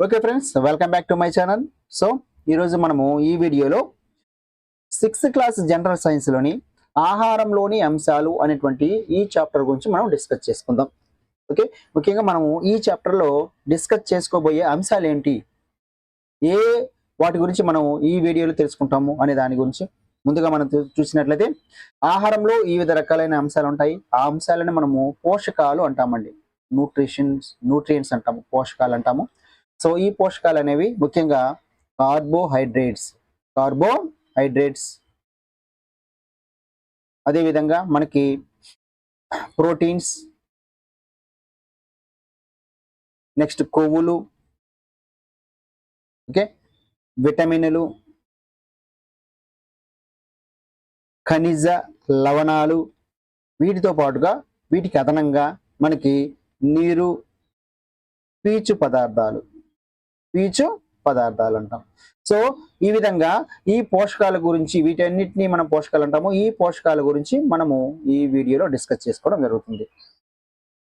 Okay friends, welcome back to my channel. So ఈరోజు మనము ఈ వీడియోలో 6th క్లాస్ జనరల్ సైన్స్లోని ఆహారంలోని అంశాలు అనేటువంటి ఈ చాప్టర్ గురించి మనం డిస్కస్ చేసుకుందాం. ఓకే, ముఖ్యంగా మనము ఈ చాప్టర్లో డిస్కస్ చేసుకోబోయే అంశాలు ఏంటి, ఏ వాటి గురించి మనం ఈ వీడియోలో తెలుసుకుంటాము అనే దాని గురించి ముందుగా మనం చూసినట్లయితే ఆహారంలో వివిధ రకాలైన అంశాలు ఉంటాయి. ఆ అంశాలను మనము పోషకాలు అంటామండి. న్యూట్రియంట్స్ అంటాము, పోషకాలు అంటాము. సో ఈ పోషకాలు అనేవి ముఖ్యంగా కార్బోహైడ్రేట్స్ అదేవిధంగా మనకి ప్రోటీన్స్, నెక్స్ట్ కొవ్వులు, ఓకే, విటమిన్లు, ఖనిజ లవణాలు, వీటితో పాటుగా వీటికి అదనంగా మనకి నీరు, పీచు పదార్థాలు అంటాం. సో ఈ విధంగా ఈ పోషకాల గురించి, వీటన్నిటిని మనం పోషకాలు అంటాము. ఈ పోషకాల గురించి మనము ఈ వీడియోలో డిస్కస్ చేసుకోవడం జరుగుతుంది.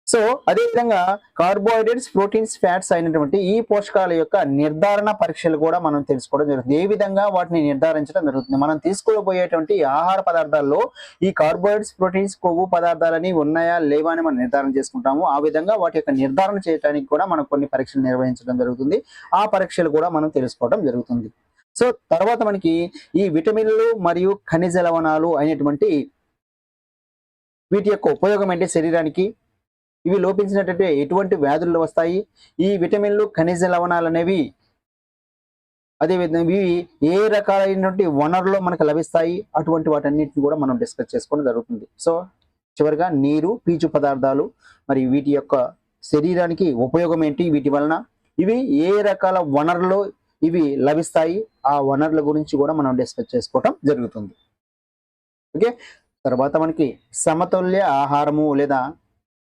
సో అదేవిధంగా కార్బోహైడ్రేట్స్, ప్రోటీన్స్, ఫ్యాట్స్ అయినటువంటి ఈ పోషకాల యొక్క నిర్ధారణ పరీక్షలు కూడా మనం తెలుసుకోవడం జరుగుతుంది. ఏ విధంగా వాటిని నిర్ధారించడం జరుగుతుంది, మనం తీసుకోబోయేటువంటి ఆహార పదార్థాల్లో ఈ కార్బోహైడ్రేట్స్, ప్రోటీన్స్, కొవ్వు పదార్థాలని ఉన్నాయా లేవా అని మనం నిర్ధారణ చేసుకుంటాము. ఆ విధంగా వాటి యొక్క నిర్ధారణ చేయడానికి కూడా మనం కొన్ని పరీక్షలు నిర్వహించడం జరుగుతుంది. ఆ పరీక్షలు కూడా మనం తెలుసుకోవడం జరుగుతుంది. సో తర్వాత మనకి ఈ విటమిన్లు మరియు ఖనిజ లవణాలు అయినటువంటి వీటి యొక్క ఉపయోగం ఏంటి, శరీరానికి ఇవి లోపించినట్లయితే ఎటువంటి వ్యాధులు వస్తాయి, ఈ విటమిన్లు, ఖనిజ లవణాలు అనేవి అదేవిధంగా ఇవి ఏ రకాలైనటువంటి వనరులో మనకు లభిస్తాయి, అటువంటి వాటన్నిటిని కూడా మనం డిస్కస్ చేసుకోవడం జరుగుతుంది. సో చివరిగా నీరు, పీచు పదార్థాలు, మరి వీటి యొక్క శరీరానికి ఉపయోగం ఏంటి, వీటి వలన ఇవి ఏ రకాల వనరులో ఇవి లభిస్తాయి, ఆ వనరుల గురించి కూడా మనం డిస్కస్ చేసుకోవటం జరుగుతుంది. ఓకే, తర్వాత మనకి సమతుల్య ఆహారము లేదా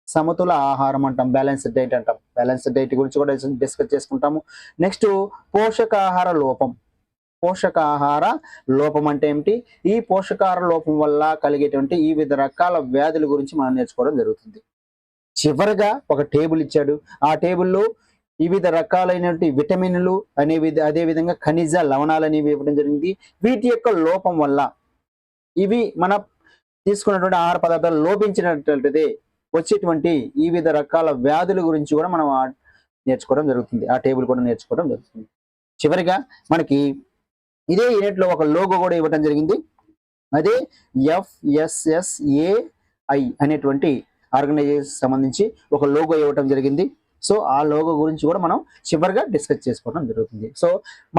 సమతుల ఆహారం అంటాం, బ్యాలెన్స్డ్ డైట్ అంటాం. బ్యాలెన్స్డ్ డైట్ గురించి కూడా డిస్కస్ చేసుకుంటాము. నెక్స్ట్ పోషకాహార లోపం అంటే ఏమిటి, ఈ పోషకాహార లోపం వల్ల కలిగేటువంటి ఈ వివిధ రకాల వ్యాధుల గురించి మనం నేర్చుకోవడం జరుగుతుంది. చివరిగా ఒక టేబుల్ ఇచ్చాడు. ఆ టేబుల్లో వివిధ రకాలైనటువంటి విటమిన్లు అనేవి, అదేవిధంగా ఖనిజ లవణాలు అనేవి ఇవ్వడం జరిగింది. వీటి యొక్క లోపం వల్ల ఇవి మన తీసుకున్నటువంటి ఆహార పదార్థాలు లోపించినట్లయితే వచ్చేటువంటి ఈ వివిధ రకాల వ్యాధుల గురించి కూడా మనం నేర్చుకోవడం జరుగుతుంది. ఆ టేబుల్ కూడా నేర్చుకోవడం జరుగుతుంది. చివరిగా మనకి ఇదే యూనిట్లో ఒక లోగో కూడా ఇవ్వడం జరిగింది. అదే FSSAI అనేటువంటి ఆర్గనైజేషన్ సంబంధించి ఒక లోగో ఇవ్వడం జరిగింది. సో ఆ లోగో గురించి కూడా మనం చివరిగా డిస్కస్ చేసుకోవడం జరుగుతుంది. సో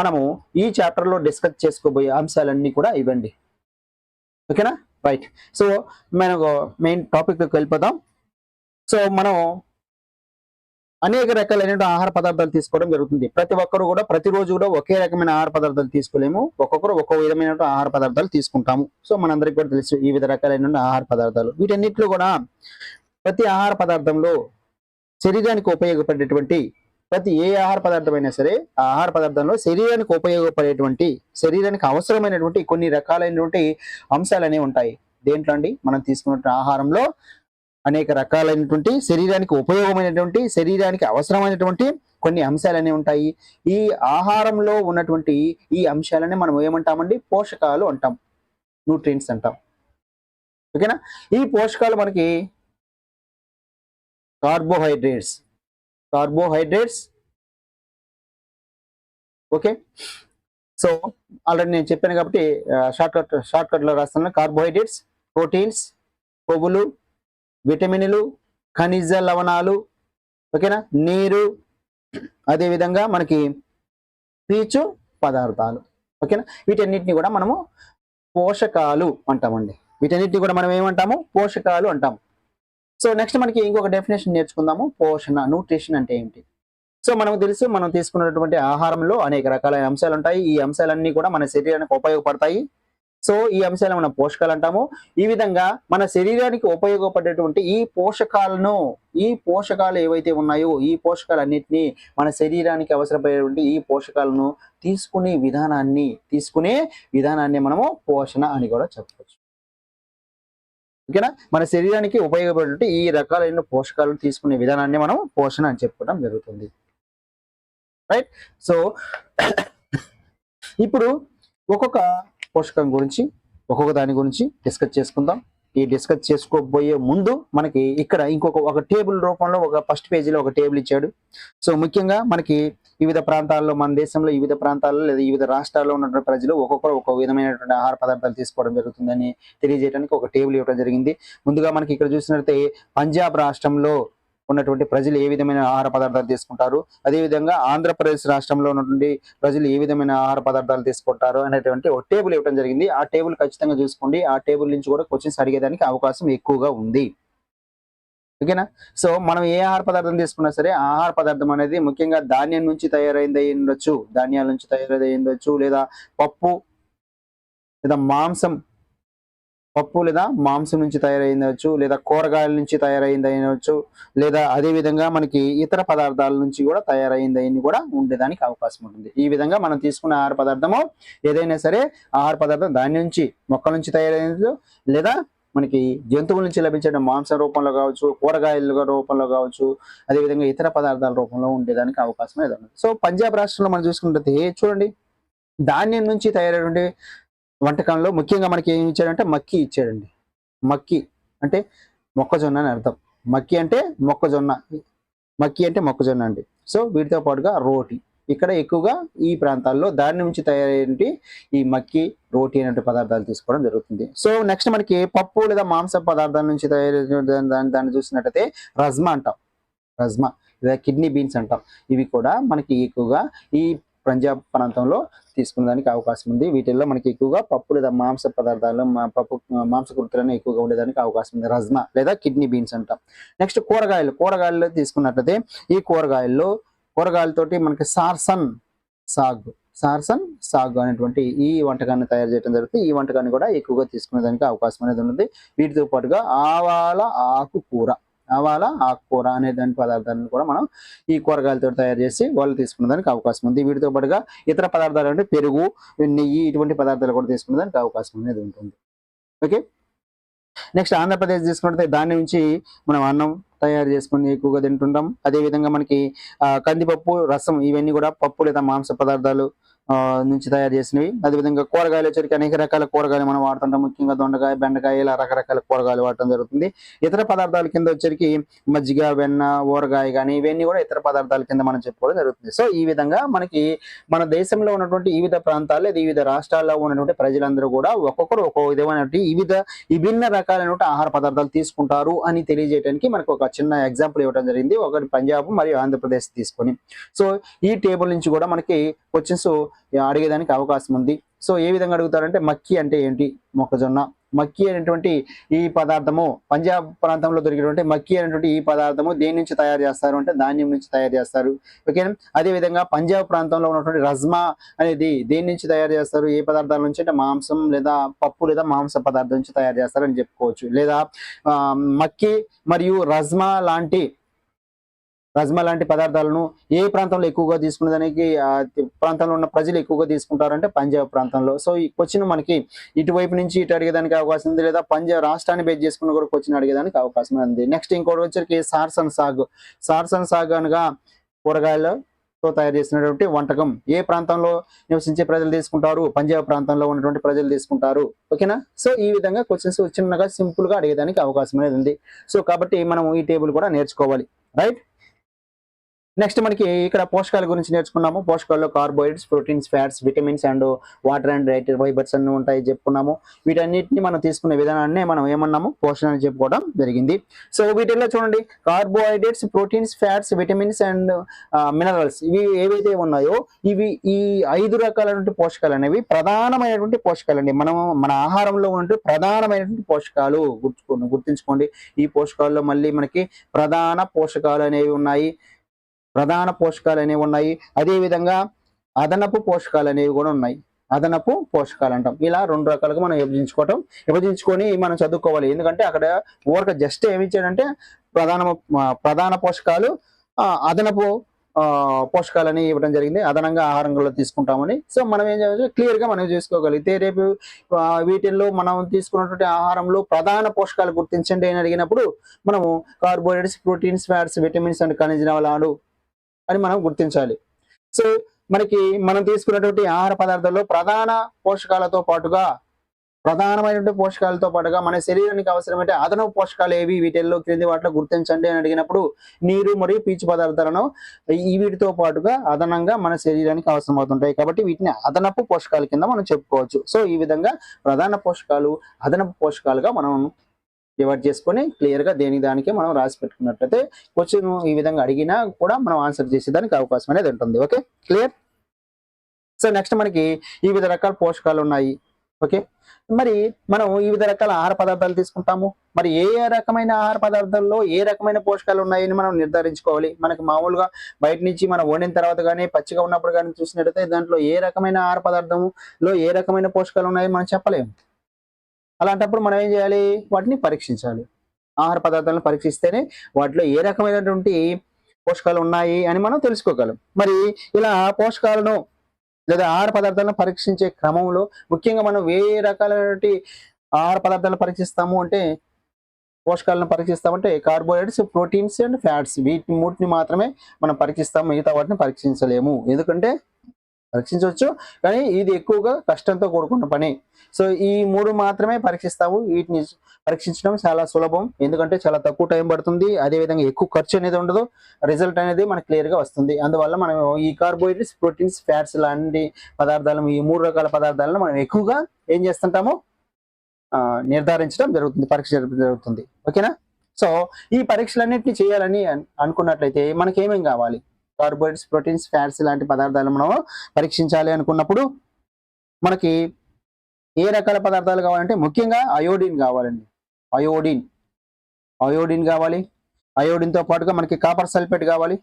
మనము ఈ చాప్టర్లో డిస్కస్ చేసుకోబోయే అంశాలన్నీ కూడా ఇవ్వండి. ఓకేనా, రైట్. సో మనకు మెయిన్ టాపిక్కి వెళ్ళిపోదాం. సో మనం అనేక రకాలైన ఆహార పదార్థాలు తీసుకోవడం జరుగుతుంది. ప్రతి ఒక్కరు కూడా ప్రతిరోజు కూడా ఒకే రకమైన ఆహార పదార్థాలు తీసుకోలేము. ఒక్కొక్కరు ఒక్కో విధమైన ఆహార పదార్థాలు తీసుకుంటాము. సో మనందరికీ కూడా తెలుసు ఈ వివిధ రకాలైన ఆహార పదార్థాలు. వీటన్నిటిలో కూడా ప్రతి ఆహార పదార్థంలో శరీరానికి ఉపయోగపడేటువంటి ప్రతి ఏ ఆహార పదార్థమైనా సరే, ఆ ఆహార పదార్థంలో శరీరానికి ఉపయోగపడేటువంటి, శరీరానికి అవసరమైనటువంటి కొన్ని రకాలైనటువంటి అంశాలు అనేవి ఉంటాయి. దేంట్లో అండి, మనం తీసుకున్న ఆహారంలో అనేక రకాలైనటువంటి శరీరానికి ఉపయోగమైనటువంటి, శరీరానికి అవసరమైనటువంటి కొన్ని అంశాలు అనేవి ఉంటాయి. ఈ ఆహారంలో ఉన్నటువంటి ఈ అంశాలని మనం ఏమంటామండి, పోషకాలు అంటాం, న్యూట్రియంట్స్ అంటాం. ఓకేనా, ఈ పోషకాలు మనకి కార్బోహైడ్రేట్స్, ఓకే. సో ఆల్రెడీ నేను చెప్పాను కాబట్టి షార్ట్ కట్లో రాస్తాను. కార్బోహైడ్రేట్స్, ప్రోటీన్స్, కొవ్వులు, విటమిన్లు, ఖనిజ లవణాలు, ఓకేనా, నీరు, అదేవిధంగా మనకి పీచు పదార్థాలు, ఓకేనా. వీటన్నిటిని కూడా మనము పోషకాలు అంటామండి. వీటన్నిటిని కూడా మనం ఏమంటాము, పోషకాలు అంటాము. సో నెక్స్ట్ మనకి ఇంకొక డెఫినేషన్ నేర్చుకుందాము. న్యూట్రిషన్ అంటే ఏంటి. సో మనకు తెలుసు, మనం తీసుకున్నటువంటి ఆహారంలో అనేక రకాలైన అంశాలు ఉంటాయి. ఈ అంశాలన్నీ కూడా మన శరీరానికి ఉపయోగపడతాయి. సో ఈ అంశాలను మనం పోషకాలు అంటాము. ఈ విధంగా మన శరీరానికి ఉపయోగపడేటువంటి ఈ పోషకాలు ఏవైతే ఉన్నాయో, ఈ పోషకాలన్నింటినీ మన శరీరానికి అవసరపడేటువంటి ఈ పోషకాలను తీసుకునే విధానాన్ని మనము పోషణ అని కూడా చెప్పవచ్చు. ఓకేనా, మన శరీరానికి ఉపయోగపడేటువంటి ఈ రకాలైన పోషకాలను తీసుకునే విధానాన్ని మనం పోషణ అని చెప్పుకోవడం జరుగుతుంది. రైట్. సో ఇప్పుడు ఒక్కొక్క పోషకం గురించి ఒక్కొక్క దాని గురించి డిస్కస్ చేసుకుందాం. ఈ డిస్కస్ చేసుకోబోయే ముందు మనకి ఇక్కడ ఒక టేబుల్ రూపంలో ఒక ఫస్ట్ పేజీలో ఒక టేబుల్ ఇచ్చాడు. సో ముఖ్యంగా మనకి వివిధ ప్రాంతాల్లో, మన దేశంలో వివిధ ప్రాంతాల్లో లేదా వివిధ రాష్ట్రాల్లో ఉన్నటువంటి ప్రజలు ఒక్కొక్కరు ఒక విధమైనటువంటి ఆహార పదార్థాలు తీసుకోవడం జరుగుతుందని తెలియజేయడానికి ఒక టేబుల్ ఇవ్వడం జరిగింది. ముందుగా మనకి ఇక్కడ చూసినట్లయితే పంజాబ్ రాష్ట్రంలో ఉన్నటువంటి ప్రజలు ఏ విధమైన ఆహార పదార్థాలు తీసుకుంటారు, అదేవిధంగా ఆంధ్రప్రదేశ్ రాష్ట్రంలో ఉన్నటువంటి ప్రజలు ఏ విధమైన ఆహార పదార్థాలు తీసుకుంటారు అనేటువంటి ఒక టేబుల్ ఇవ్వడం జరిగింది. ఆ టేబుల్ ఖచ్చితంగా చూసుకోండి. ఆ టేబుల్ నుంచి కూడా క్వశ్చన్స్ అడిగేదానికి అవకాశం ఎక్కువగా ఉంది. ఓకేనా. సో మనం ఏ ఆహార పదార్థం తీసుకున్నా సరే ఆ ఆహార పదార్థం అనేది ముఖ్యంగా ధాన్యం నుంచి తయారైంది అయి ఉండొచ్చు, ధాన్యాల నుంచి తయారైంది అయి ఉండొచ్చు, లేదా పప్పు లేదా మాంసం నుంచి తయారైందవచ్చు, లేదా కూరగాయల నుంచి తయారైంది అయినవచ్చు, లేదా అదే విధంగా మనకి ఇతర పదార్థాల నుంచి కూడా తయారైంది అని కూడా ఉండేదానికి అవకాశం ఉంటుంది. ఈ విధంగా మనం తీసుకున్న ఆహార పదార్థము ఏదైనా సరే ఆహార పదార్థం ధాన్యం నుంచి, మొక్కల నుంచి తయారైందో, లేదా మనకి జంతువుల నుంచి లభించే మాంసం రూపంలో కావచ్చు, కూరగాయల రూపంలో కావచ్చు, అదేవిధంగా ఇతర పదార్థాల రూపంలో ఉండేదానికి అవకాశం ఏదో ఉంది. సో పంజాబ్ రాష్ట్రంలో మనం చూసుకుంటే చూడండి, ధాన్యం నుంచి తయారైన వంటకంలో ముఖ్యంగా మనకి ఏమి ఇచ్చాడంటే మక్కీ ఇచ్చాడండి. మక్కీ అంటే మొక్కజొన్న అని అర్థం. మక్కీ అంటే మొక్కజొన్న అండి. సో వీటితో పాటుగా రోటీ, ఇక్కడ ఎక్కువగా ఈ ప్రాంతాల్లో దాని నుంచి తయారైన ఈ మక్కీ, రోటీ అనే పదార్థాలు తీసుకోవడం జరుగుతుంది. సో నెక్స్ట్ మనకి పప్పు లేదా మాంస పదార్థాల నుంచి తయారైన దాన్ని చూసినట్టయితే రజ్మా లేదా కిడ్నీ బీన్స్ అంటాం. ఇవి కూడా మనకి ఎక్కువగా ఈ పంజాబ్ ప్రాంతంలో తీసుకునేదానికి అవకాశం ఉంది. వీటిల్లో మనకి ఎక్కువగా పప్పు లేదా మాంస పదార్థాలు, మాంసకృతులను ఎక్కువగా ఉండేదానికి అవకాశం ఉంది. రజ్మా లేదా కిడ్నీ బీన్స్ అంటాం. నెక్స్ట్ కూరగాయల్లో తీసుకున్నట్లయితే ఈ కూరగాయలతోటి మనకి సార్సన్ సాగ్ అనేటువంటి ఈ వంటకాన్ని తయారు చేయడం జరుగుతుంది. ఈ వంటకాన్ని కూడా ఎక్కువగా తీసుకునేదానికి అవకాశం అనేది ఉంది. వీటితో పాటుగా ఆవాల ఆకుకూర అనే దాని పదార్థాలను కూడా మనం ఈ కూరగాయలతో తయారు చేసి వాళ్ళు తీసుకునే దానికి అవకాశం ఉంది. వీటితో పాటుగా ఇతర పదార్థాలు అంటే పెరుగు, నెయ్యి, ఇటువంటి పదార్థాలు కూడా తీసుకునే దానికి అవకాశం అనేది ఉంటుంది. ఓకే. నెక్స్ట్ ఆంధ్రప్రదేశ్ తీసుకుంటే దాని నుంచి మనం అన్నం తయారు చేసుకుని ఎక్కువగా తింటుంటాం. అదేవిధంగా మనకి కందిపప్పు, రసం ఇవన్నీ కూడా పప్పు లేదా మాంస పదార్థాలు నుంచి తయారు చేసినవి. అదేవిధంగా కూరగాయలు వచ్చరికి అనేక రకాల కూరగాయలు మనం వాడుతుంటాం. ముఖ్యంగా దొండకాయ, బెండకాయ ఇలా రకరకాల కూరగాయలు వాడటం జరుగుతుంది. ఇతర పదార్థాల కింద వచ్చరికి మజ్జిగ, వెన్న, ఊరగాయ కానీ ఇవన్నీ కూడా ఇతర పదార్థాల కింద మనం చెప్పుకోవడం జరుగుతుంది. సో ఈ విధంగా మనకి మన దేశంలో ఉన్నటువంటి వివిధ ప్రాంతాల్లో, వివిధ రాష్ట్రాల్లో ఉన్నటువంటి ప్రజలందరూ కూడా ఒక్కొక్కరు ఒక్కొక్క విధమైనటువంటి విభిన్న రకాలైన ఆహార పదార్థాలు తీసుకుంటారు అని తెలియజేయడానికి మనకు ఒక చిన్న ఎగ్జాంపుల్ ఇవ్వడం జరిగింది. ఒకటి పంజాబ్ మరియు ఆంధ్రప్రదేశ్ తీసుకొని. సో ఈ టేబుల్ నుంచి కూడా మనకి క్వశ్చన్స్ అడిగేదానికి అవకాశం ఉంది. సో ఏ విధంగా అడుగుతారంటే మక్కీ అంటే ఏంటి, మొక్కజొన్న. మక్కీ అనేటువంటి ఈ పదార్థము పంజాబ్ ప్రాంతంలో దొరికినటువంటి మక్కీ అనేటువంటి ఈ పదార్థము దేని నుంచి తయారు చేస్తారు అంటే ధాన్యం నుంచి తయారు చేస్తారు. ఓకేనా. అదేవిధంగా పంజాబ్ ప్రాంతంలో ఉన్నటువంటి రజ్మా అనేది దేని నుంచి తయారు చేస్తారు, ఏ పదార్థాల నుంచి అంటే మాంసం లేదా పప్పు లేదా మాంస పదార్థం నుంచి తయారు చేస్తారు అని చెప్పుకోవచ్చు. లేదా మక్కీ మరియు రజ్మా లాంటి పదార్థాలను ఏ ప్రాంతంలో ఎక్కువగా తీసుకునేదానికి ప్రాంతంలో ఉన్న ప్రజలు ఎక్కువగా తీసుకుంటారంటే పంజాబ్ ప్రాంతంలో. సో ఈ క్వశ్చన్ మనకి ఇటువైపు నుంచి ఇటు అడిగేదానికి అవకాశం ఉంది, లేదా పంజాబ్ రాష్ట్రాన్ని బేస్ చేసుకుని కూడా క్వశ్చన్ అడిగేదానికి అవకాశం ఉంది. నెక్స్ట్ ఇంకోటి వచ్చరికి సార్సన్ సాగ్ అనగా కూరగాయలతో తయారు చేసినటువంటి వంటకం. ఏ ప్రాంతంలో నివసించే ప్రజలు తీసుకుంటారు, పంజాబ్ ప్రాంతంలో ఉన్నటువంటి ప్రజలు తీసుకుంటారు. ఓకేనా. సో ఈ విధంగా క్వశ్చన్స్ చిన్నగా సింపుల్ గా అడిగేదానికి అవకాశం అనేది ఉంది. సో కాబట్టి మనం ఈ టేబుల్ కూడా నేర్చుకోవాలి. రైట్. నెక్స్ట్ మనకి ఇక్కడ పోషకాల గురించి నేర్చుకున్నాము. పోషకాల్లో carbohydrates, proteins, fats, vitamins and water and dietary fibres అన్ని ఉంటాయి చెప్పుకున్నాము. వీటన్నిటిని మనం తీసుకునే విధానాన్ని మనం ఏమన్నాము, పోషణ అని చెప్పుకోవడం జరిగింది. సో వీటిల్లో చూడండి, carbohydrates, proteins, fats, vitamins and minerals ఇవి ఏవైతే ఉన్నాయో ఇవి ఈ 5 రకాలైనటువంటి పోషకాలు అనేవి ప్రధానమైనటువంటి పోషకాలు అండి. మన ఆహారంలో ఉన్నటువంటి ప్రధానమైనటువంటి పోషకాలు గుర్తుంచుకోండి. ఈ పోషకాల్లో మళ్ళీ మనకి ప్రధాన పోషకాలు అనేవి ఉన్నాయి, అదేవిధంగా అదనపు పోషకాలు అనేవి కూడా ఉన్నాయి. అదనపు పోషకాలు అంటాం. ఇలా 2 రకాలుగా మనం విభజించుకొని మనం చదువుకోవాలి. ఎందుకంటే అక్కడ ఊరక జస్ట్ ఏమి ఇచ్చాడంటే ప్రధాన పోషకాలు, అదనపు పోషకాలని ఇవ్వడం జరిగింది. అదనంగా ఆహారంలో తీసుకుంటామని. సో మనం ఏం చేయాలి, క్లియర్ గా మనం చేసుకోగలిగితే రేపు వీటిల్లో మనం తీసుకున్నటువంటి ఆహారంలో ప్రధాన పోషకాలు గుర్తించండి అని అడిగినప్పుడు మనము carbohydrates, proteins, fats, vitamins and ఖనిజాలు అని మనం గుర్తించాలి. సో మనకి మనం తీసుకున్నటువంటి ఆహార పదార్థాల్లో ప్రధానమైనటువంటి పోషకాలతో పాటుగా మన శరీరానికి అవసరమైతే అదనపు పోషకాలు ఏవి, వీటిల్లో క్రింది వాటిలో గుర్తించండి అని అడిగినప్పుడు నీరు మరియు పీచు పదార్థాలను వీటితో పాటుగా అదనంగా మన శరీరానికి అవసరం అవుతుంటాయి. కాబట్టి వీటిని అదనపు పోషకాల కింద మనం చెప్పుకోవచ్చు. సో ఈ విధంగా ప్రధాన పోషకాలు, అదనపు పోషకాలుగా మనం డివైడ్ చేసుకొని క్లియర్ గా దేనికి దానికి మనం రాసి పెట్టుకున్నట్లయితే క్వశ్చన్ ఈ విధంగా అడిగినా కూడా మనం ఆన్సర్ చేసేదానికి అవకాశం అనేది ఉంటుంది. Okay, clear. సో నెక్స్ట్ మనకి ఈ వివిధ రకాల పోషకాలు ఉన్నాయి. ఓకే, మరి మనం ఈ వివిధ రకాల ఆహార పదార్థాలు తీసుకుంటాము. మరి ఏ రకమైన ఆహార పదార్థాల్లో ఏ రకమైన పోషకాలు ఉన్నాయని మనం నిర్ధారించుకోవాలి. మనకి మామూలుగా బయట నుంచి మనం వండిన తర్వాత కానీ పచ్చిగా ఉన్నప్పుడు కానీ చూసినట్టయితే దాంట్లో ఏ రకమైన ఆహార పదార్థంలో ఏ రకమైన పోషకాలు ఉన్నాయని మనం చెప్పలేము. అలాంటప్పుడు మనం ఏం చేయాలి, వాటిని పరీక్షించాలి. ఆహార పదార్థాలను పరీక్షిస్తేనే వాటిలో ఏ రకమైనటువంటి పోషకాలు ఉన్నాయి అని మనం తెలుసుకోగలం. మరి ఇలా పోషకాలను లేదా ఆహార పదార్థాలను పరీక్షించే క్రమంలో ముఖ్యంగా మనం ఏ రకాలైనటువంటి ఆహార పదార్థాలను పరీక్షిస్తాము అంటే, పోషకాలను పరీక్షిస్తామంటే కార్బోహైడ్రేట్స్, ప్రోటీన్స్ అండ్ ఫ్యాట్స్, వీటి మూటిని మాత్రమే మనం పరీక్షిస్తాము. మిగతా వాటిని పరీక్షించలేము. ఎందుకంటే పరీక్షించవచ్చు కానీ ఇది ఎక్కువగా కష్టంతో కూడుకున్న పని. సో ఈ మూడు మాత్రమే పరీక్షిస్తాము. వీటిని పరీక్షించడం చాలా సులభం, ఎందుకంటే చాలా తక్కువ టైం పడుతుంది. అదేవిధంగా ఎక్కువ ఖర్చు అనేది ఉండదు. రిజల్ట్ అనేది మనకు క్లియర్ గా వస్తుంది. అందువల్ల మనం ఈ కార్బోహైడ్రేట్స్, ప్రోటీన్స్, ఫ్యాట్స్ లాంటి పదార్థాలను, ఈ మూడు రకాల పదార్థాలను మనం ఎక్కువగా ఏం చేస్తుంటాము, నిర్ధారించడం జరుగుతుంది, పరీక్ష జరుగుతుంది. ఓకేనా. సో ఈ పరీక్షలన్నింటినీ చేయాలని అనుకున్నట్లయితే మనకి ఏమేం కావాలి, కార్బోహైడ్రేట్స్, ప్రోటీన్స్, ఫ్యాట్స్ లాంటి పదార్థాలు మనం పరీక్షించాలి అనుకున్నప్పుడు మనకి ఏ రకాల పదార్థాలు కావాలంటే ముఖ్యంగా అయోడిన్ కావాలండి. అయోడిన్ కావాలి. అయోడిన్తో పాటుగా మనకి కాపర్ సల్ఫేట్ కావాలి.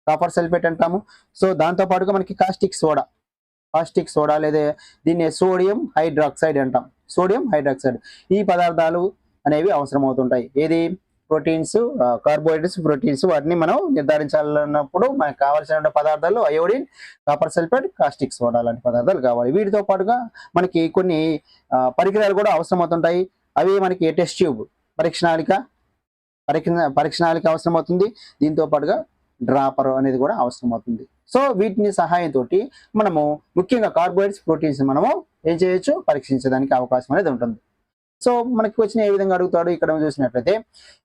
కాపర్ సల్ఫేట్ అంటాము. సో దాంతో పాటుగా మనకి కాస్టిక్ సోడా లేదా దీన్ని సోడియం హైడ్రాక్సైడ్ అంటాం. సోడియం హైడ్రాక్సైడ్ ఈ పదార్థాలు అనేవి అవసరం అవుతుంటాయి. ఏది, ప్రోటీన్స్, కార్బోహైడ్రేట్స్, ప్రోటీన్స్, వాటిని మనం నిర్ధారించాలన్నప్పుడు మనకు కావాల్సిన పదార్థాలు iodine, copper sulphate, caustic soda లాంటి పదార్థాలు కావాలి. వీటితో పాటుగా మనకి కొన్ని పరికరాలు కూడా అవసరం అవుతుంటాయి. అవి మనకి టెస్ట్ ట్యూబ్, పరీక్ష అవసరం అవుతుంది. దీంతో పాటుగా డ్రాపర్ అనేది కూడా అవసరం అవుతుంది. సో వీటిని సహాయంతో మనము ముఖ్యంగా కార్బోహైడ్రేట్స్, ప్రోటీన్స్ మనము ఏం చేయొచ్చు, పరీక్షించడానికి అవకాశం అనేది ఉంటుంది. సో మనకి వచ్చిన ఏ విధంగా అడుగుతాడు ఇక్కడ చూసినట్లయితే,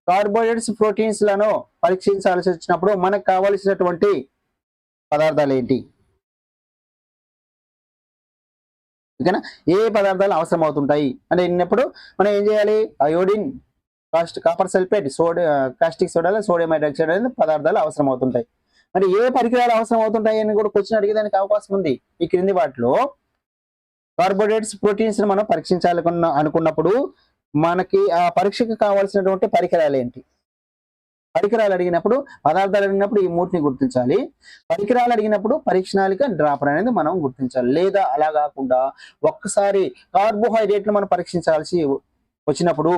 కార్బోహైడ్రేట్స్, ప్రోటీన్స్ లను పరీక్షించాల్సి వచ్చినప్పుడు మనకు కావలసినటువంటి పదార్థాలు ఏంటి, ఓకేనా, ఏ పదార్థాలు అవసరం అవుతుంటాయి అంటే అన్నప్పుడు మనం ఏం చేయాలి, iodine, copper sulphate, caustic soda, sodium hydroxide అనే పదార్థాలు అవసరం అవుతుంటాయి. మరి ఏ పరికరాలు అవసరం అవుతుంటాయి అని కూడా క్వశ్చన్ అడిగేదానికి అవకాశం ఉంది. ఈ క్రింది వాటిలో కార్బోహైడ్రేట్స్, ప్రోటీన్స్ మనం పరీక్షించాలి అనుకున్నప్పుడు మనకి ఆ పరీక్షకు కావాల్సినటువంటి పరికరాలు ఏంటి, పరికరాలు అడిగినప్పుడు, పదార్థాలు అడిగినప్పుడు ఈ మూటిని గుర్తించాలి. పరికరాలు అడిగినప్పుడు పరీక్షణాళిక, డ్రాపర్ అనేది మనం గుర్తించాలి. లేదా అలా కాకుండా ఒక్కసారి కార్బోహైడ్రేట్లు మనం పరీక్షించాల్సి వచ్చినప్పుడు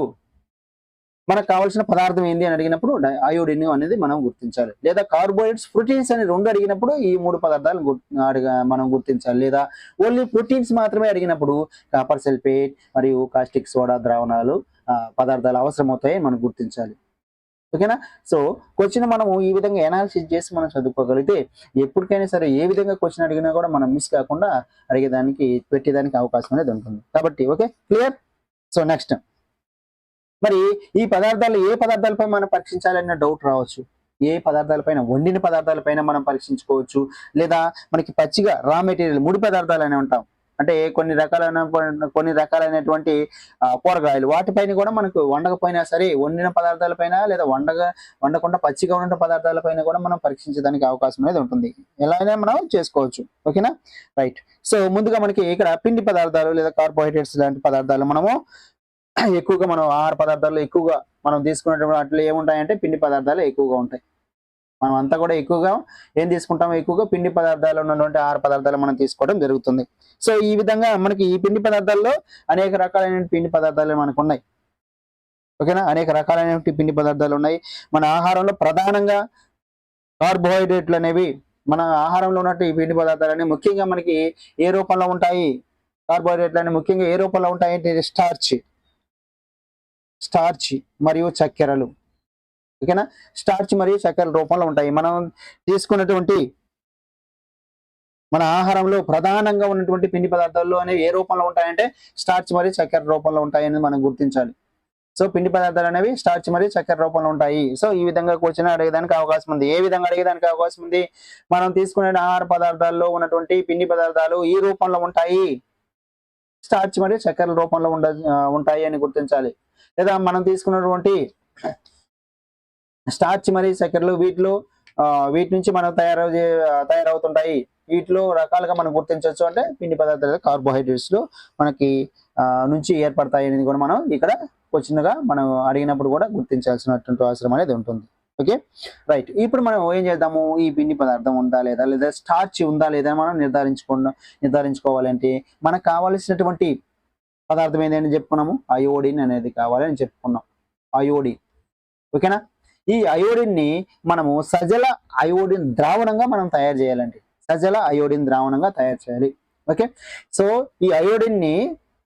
మనకు కావాల్సిన పదార్థం ఏంది అని అడిగినప్పుడు అయోడిన్ అనేది మనం గుర్తించాలి. లేదా కార్బోహైడ్రేట్స్, ప్రోటీన్స్ అని రెండు అడిగినప్పుడు ఈ మూడు పదార్థాలు మనం గుర్తించాలి. లేదా ఓన్లీ ప్రోటీన్స్ మాత్రమే అడిగినప్పుడు కాపర్ సల్ఫేట్ మరియు కాస్టిక్ సోడా ద్రావణాలు పదార్థాలు అవసరమవుతాయని మనం గుర్తించాలి. ఓకేనా. సో క్వశ్చన్ మనము ఈ విధంగా ఎనాలిసిస్ చేసి మనం చదువుకోగలిగితే ఎప్పటికైనా సరే ఏ విధంగా క్వశ్చన్ అడిగినా కూడా మనం మిస్ కాకుండా పెట్టేదానికి అవకాశం అనేది ఉంటుంది. కాబట్టి ఓకే, క్లియర్. సో నెక్స్ట్, మరి ఈ పదార్థాలు ఏ పదార్థాలపై మనం పరీక్షించాలన్న డౌట్ రావచ్చు. ఏ పదార్థాలపైన, వండిన పదార్థాలపైన మనం పరీక్షించుకోవచ్చు. లేదా మనకి పచ్చిగా రా మెటీరియల్, ముడి పదార్థాలు అని ఉంటాం, అంటే కొన్ని రకాలైనటువంటి కూరగాయలు, వాటిపైన కూడా మనకు వండకపోయినా సరే వండిన పదార్థాలపైన లేదా వండకుండా పచ్చిగా ఉన్న పదార్థాలపైన కూడా మనం పరీక్షించడానికి అవకాశం అనేది ఉంటుంది. ఎలా అయినా మనం చేసుకోవచ్చు. ఓకేనా, రైట్. సో ముందుగా మనకి ఇక్కడ పిండి పదార్థాలు లేదా కార్బోహైడ్రేట్స్ లాంటి పదార్థాలు మనము ఎక్కువగా మనం ఆహార పదార్థాలు ఎక్కువగా మనం తీసుకునేటువంటి వాటిలో ఏముంటాయంటే పిండి పదార్థాలు ఎక్కువగా ఉంటాయి. మనం అంతా కూడా ఎక్కువగా ఏం తీసుకుంటాం, ఎక్కువగా పిండి పదార్థాలు ఉన్నటువంటి ఆహార పదార్థాలు మనం తీసుకోవడం జరుగుతుంది. సో ఈ విధంగా మనకి ఈ పిండి పదార్థాల్లో అనేక రకాలైన పిండి పదార్థాలు మనకు ఉన్నాయి. ఓకేనా, అనేక రకాలైన పిండి పదార్థాలు ఉన్నాయి. మన ఆహారంలో ప్రధానంగా కార్బోహైడ్రేట్లు అనేవి మన ఆహారంలో ఉన్నట్టు ఈ పిండి పదార్థాలు అనేవి ముఖ్యంగా మనకి ఏ రూపంలో ఉంటాయి, కార్బోహైడ్రేట్లు అనేవి ముఖ్యంగా ఏ రూపంలో ఉంటాయి అంటే స్టార్చ్ మరియు చక్కెరలు. ఓకేనా, స్టార్చ్ మరియు చక్కెరల రూపంలో ఉంటాయి. మనం తీసుకున్నటువంటి మన ఆహారంలో ప్రధానంగా ఉన్నటువంటి పిండి పదార్థాల్లో అనేవి ఏ రూపంలో ఉంటాయంటే స్టార్చ్ మరియు చక్కెర రూపంలో ఉంటాయని మనం గుర్తించాలి. సో పిండి పదార్థాలు అనేవి స్టార్చ్ మరియు చక్కెర రూపంలో ఉంటాయి. సో ఈ విధంగా క్వశ్చన్ అడిగేదానికి అవకాశం ఉంది. ఏ విధంగా అడిగేదానికి అవకాశం ఉంది? మనం తీసుకునే ఆహార పదార్థాల్లో ఉన్నటువంటి పిండి పదార్థాలు ఈ రూపంలో ఉంటాయి, స్టార్చ్ మరియు చక్కెర రూపంలో ఉంటాయి అని గుర్తించాలి. లేదా మనం తీసుకున్నటువంటి స్టార్చ్ మరియు చక్కెరలు వీటి నుంచి మనం తయారవుతుంటాయి. వీటిలో రకాలుగా మనం గుర్తించవచ్చు. అంటే పిండి పదార్థాలు కార్బోహైడ్రేట్స్ లో మనకి నుంచి ఏర్పడతాయి అనేది కూడా మనం ఇక్కడ క్వశ్చన్ గా మనం అడిగినప్పుడు కూడా గుర్తించాల్సినటువంటి అవసరం అనేది ఉంటుంది. Okay, right. ఇప్పుడు మనం ఏం చేద్దాము? ఈ పిండి పదార్థం ఉందా లేదా స్టార్చ్ ఉందా లేదా మనం నిర్ధారించుకోవాలంటే మనకు కావాల్సినటువంటి పదార్థం ఏంటని చెప్పుకున్నాము? అయోడిన్ అనేది కావాలని చెప్పుకున్నాం. అయోడిన్, ఓకేనా? ఈ అయోడిన్ ని మనము సజల అయోడిన్ ద్రావణంగా మనం తయారు చేయాలండి. సజల అయోడిన్ ద్రావణంగా తయారు చేయాలి. ఓకే, సో ఈ అయోడిన్ ని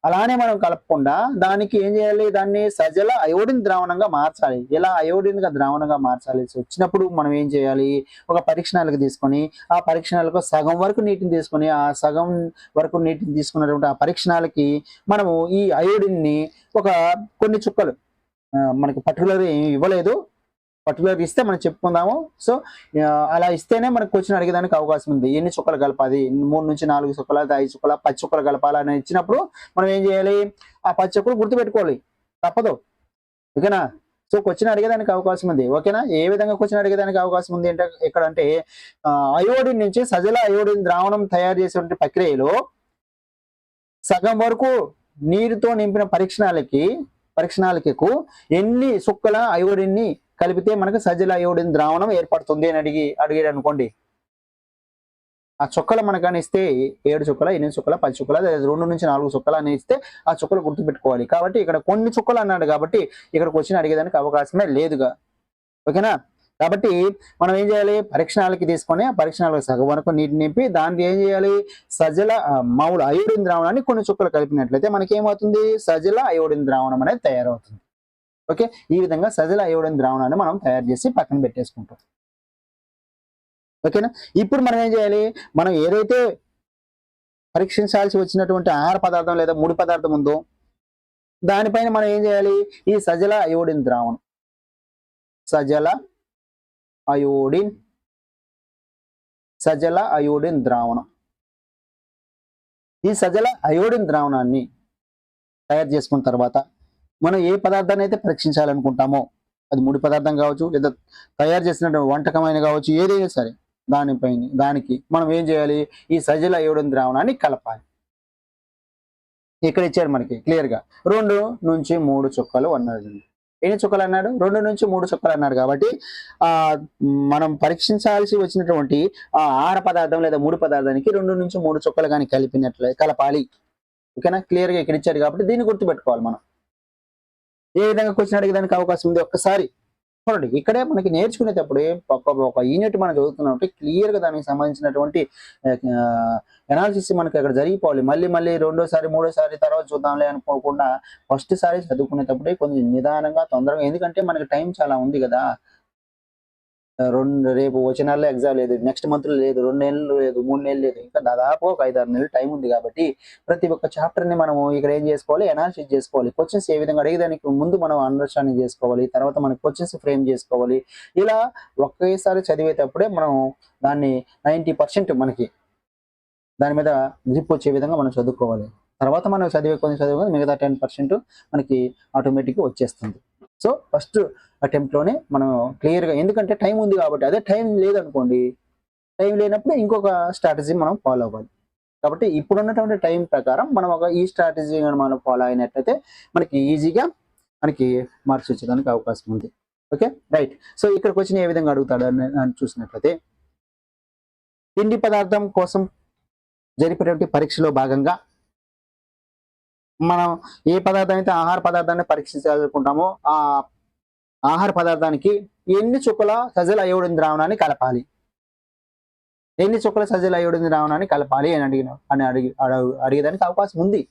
అలానే మనం కలపకుండా దానికి ఏం చేయాలి? దాన్ని సజల అయోడిన్ ద్రావణంగా మార్చాలి. ఎలా అయోడిన్ గా ద్రావణంగా మార్చాలి వచ్చినప్పుడు మనం ఏం చేయాలి? ఒక పరీక్షణాలకు తీసుకొని ఆ పరీక్షణాలకు సగం వరకు నీటిని తీసుకొని ఆ సగం వరకు నీటిని తీసుకున్నటువంటి ఆ పరీక్షణాలకి మనము ఈ అయోడిన్ ని ఒక కొన్ని చుక్కలు, మనకి పర్టికులర్ ఇవ్వలేదు, పర్టికులర్ ఇస్తే మనం చెప్పుకుందాము. సో అలా ఇస్తేనే మనకు క్వశ్చన్ అడిగేదానికి అవకాశం ఉంది. ఎన్ని చుక్కలు కలపాలి? 3 నుంచి 4 చుక్కల, 5 చుక్కల, 10 చుక్కలు కలపాలని ఇచ్చినప్పుడు మనం ఏం చేయాలి? ఆ 10 చుక్కలు గుర్తుపెట్టుకోవాలి, తప్పదు. ఓకేనా? సో క్వశ్చన్ అడిగేదానికి అవకాశం ఉంది. ఓకేనా? ఏ విధంగా క్వశ్చన్ అడిగేదానికి అవకాశం ఉంది అంటే ఎక్కడంటే అయోడిన్ నుంచి సజల అయోడిన్ ద్రావణం తయారు చేసేటువంటి ప్రక్రియలో సగం వరకు నీరుతో నింపిన పరీక్షణాలకు ఎన్ని చుక్కల అయోడిన్ ని కలిపితే మనకు సజల అయోడిన్ ద్రావణం ఏర్పడుతుంది అని అడిగాడు అనుకోండి. ఆ చుక్కలు మనకని ఇస్తే 7 చుక్కల, 8 చుక్కల, 10 చుక్కల, 2 నుంచి 4 చుక్కలు అని ఇస్తే ఆ చుక్కలు గుర్తుపెట్టుకోవాలి. కాబట్టి ఇక్కడ కొన్ని చుక్కలు అన్నాడు కాబట్టి ఇక్కడ క్వశ్చన్ అడిగేదానికి అవకాశమే లేదుగా. ఓకేనా? కాబట్టి మనం ఏం చేయాలి? పరీక్షణాలకి తీసుకొని ఆ పరీక్షణాలకు సగం వరకు నీటిని నింపి దానికి ఏం చేయాలి? సజల మామూలు అయోడిన్ ద్రావణాన్ని కొన్ని చుక్కలు కలిపినట్లయితే మనకి ఏమవుతుంది? సజల అయోడిన్ ద్రావణం అనేది తయారవుతుంది. ఓకే, ఈ విధంగా సజల అయోడిన్ ద్రావణాన్ని మనం తయారు చేసి పక్కన పెట్టేసుకుంటాం. ఓకేనా? ఇప్పుడు మనం ఏం చేయాలి? మనం ఏదైతే పరీక్షించాల్సి వచ్చినటువంటి ఆహార పదార్థం లేదా ముడి పదార్థం ఉందో దానిపైన మనం ఏం చేయాలి? ఈ సజల అయోడిన్ ద్రావణం, సజల అయోడిన్ ద్రావణం, ఈ సజల అయోడిన్ ద్రావణాన్ని తయారు చేసుకున్న తర్వాత మనం ఏ పదార్థాన్ని అయితే పరీక్షించాలనుకుంటామో అది ముడి పదార్థం కావచ్చు లేదా తయారు చేసిన వంటకమైన కావచ్చు, ఏదైనా సరే దానికి మనం ఏం చేయాలి? ఈ సజల అయోడిన్ ద్రావణాన్ని కలపాలి. ఇక్కడ ఇచ్చారు మనకి క్లియర్ గా 2 నుంచి 3 చుక్కలు అన్నాడు. ఎన్ని చుక్కలు అన్నాడు? 2 నుంచి 3 చుక్కలు అన్నాడు. కాబట్టి మనం పరీక్షించాల్సి వచ్చినటువంటి ఆ ఆహార పదార్థం లేదా ముడి పదార్థానికి 2 నుంచి 3 చుక్కలు కానీ కలపాలి. ఓకేనా? క్లియర్ గా ఇక్కడ ఇచ్చారు కాబట్టి దీన్ని గుర్తుపెట్టుకోవాలి. మనం ఏ విధంగా క్వశ్చన్ అడిగేదానికి అవకాశం ఉంది ఒక్కసారి చూడండి. ఇక్కడే మనకి నేర్చుకునేటప్పుడు ఒక యూనిట్ మనం చదువుతున్నామంటే క్లియర్ గా దానికి సంబంధించినటువంటి ఎనాలిసిస్ మనకి అక్కడ జరిగిపోవాలి. మళ్ళీ రెండోసారి మూడోసారి తర్వాత చూద్దాంలే అనుకోకుండా ఫస్ట్ సారి చదువుకునేటప్పుడే కొంచెం నిదానంగా తొందరగా, ఎందుకంటే మనకి టైం చాలా ఉంది కదా. రేపు వచ్చే నెలలో ఎగ్జామ్ లేదు, నెక్స్ట్ మంత్ లో లేదు, 2 నెలలు లేదు, 3 నెలలు లేదు, ఇంకా దాదాపు ఒక 5-6 నెలలు టైం ఉంది. కాబట్టి ప్రతి ఒక్క చాప్టర్ ని మనం ఇక్కడ ఏం చేసుకోవాలి? అనాలిసిస్ చేసుకోవాలి. క్వశ్చన్స్ ఏ విధంగా అడిగేదానికి ముందు మనం అండర్స్టాండింగ్ చేసుకోవాలి, తర్వాత మనం క్వశ్చన్స్ ఫ్రేమ్ చేసుకోవాలి. ఇలా ఒకేసారి చదివేటప్పుడే మనం దాన్ని 90% మనకి దాని మీద గ్రిప్ వచ్చే విధంగా మనం చదువుకోవాలి. తర్వాత మనం చదివే మిగతా 10% మనకి ఆటోమేటిక్గా వచ్చేస్తుంది. సో ఫస్ట్ అటెంప్ట్ లోనే మనం క్లియర్ గా, ఎందుకంటే టైం ఉంది కాబట్టి. అదే టైం లేదనుకోండి, టైం లేనప్పుడు ఇంకొక స్ట్రాటజీ మనం ఫాలో అవ్వాలి. కాబట్టి ఇప్పుడున్నటువంటి టైం ప్రకారం మనం ఈ స్ట్రాటజీ మనం ఫాలో అయినట్లయితే మనకి ఈజీగా మార్క్స్ వచ్చేదానికి అవకాశం ఉంది. Okay, right. సో ఇక్కడికి వచ్చిన ఏ విధంగా అడుగుతాడు అని చూసినట్లయితే పిండి పదార్థం కోసం జరిపేటువంటి పరీక్షలో భాగంగా మనం ఏ పదార్థం అయితే ఆహార పదార్థాన్ని పరీక్షించాలనుకుంటామో ఆ ఆహార పదార్థానికి ఎన్ని చుక్కల సజల అయోడిన్ ద్రావణాన్ని కలపాలి, ఎన్ని చుక్కల సజల అయోడిన్ ద్రావణాన్ని కలపాలి అని అడిగేదానికి అవకాశం ఉంది.